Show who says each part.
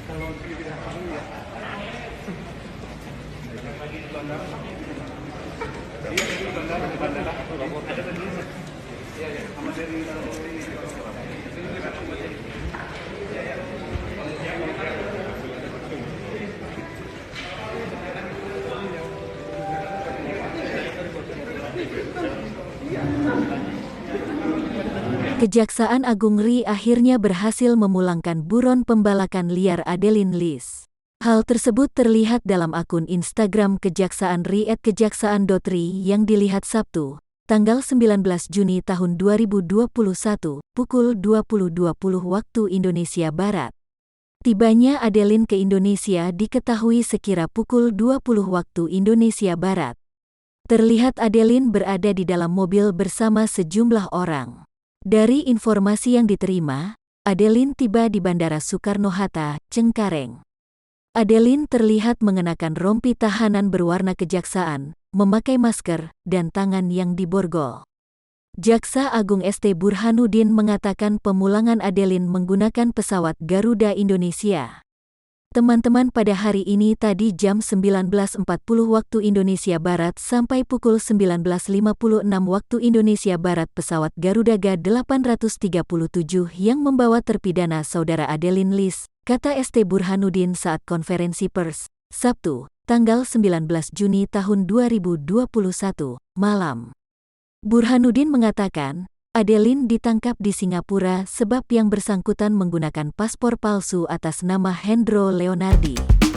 Speaker 1: Kalau tidak tahu ya. Lagi di bandara. Iya, di bandara, di bandara. Ada tadi. Iya, ya. Sama dari ini.
Speaker 2: Kejaksaan Agung RI akhirnya berhasil memulangkan buron pembalakan liar Adeline Lis. Hal tersebut terlihat dalam akun Instagram Kejaksaan RI @kejaksaan.ri yang dilihat Sabtu, tanggal 19 Juni tahun 2021, pukul 20.20 waktu Indonesia Barat. Tibanya Adeline ke Indonesia diketahui sekira pukul 20 waktu Indonesia Barat. Terlihat Adeline berada di dalam mobil bersama sejumlah orang. Dari informasi yang diterima, Adeline tiba di Bandara Soekarno-Hatta, Cengkareng. Adeline terlihat mengenakan rompi tahanan berwarna kejaksaan, memakai masker, dan tangan yang diborgol. Jaksa Agung ST Burhanuddin mengatakan pemulangan Adeline menggunakan pesawat Garuda Indonesia. Teman-teman, pada hari ini tadi jam 19.40 waktu Indonesia Barat sampai pukul 19.56 waktu Indonesia Barat pesawat Garuda G837 yang membawa terpidana saudara Adeline Lis, kata ST Burhanuddin saat konferensi pers, Sabtu, tanggal 19 Juni tahun 2021, malam. Burhanuddin mengatakan, Adeline ditangkap di Singapura sebab yang bersangkutan menggunakan paspor palsu atas nama Hendro Leonardi.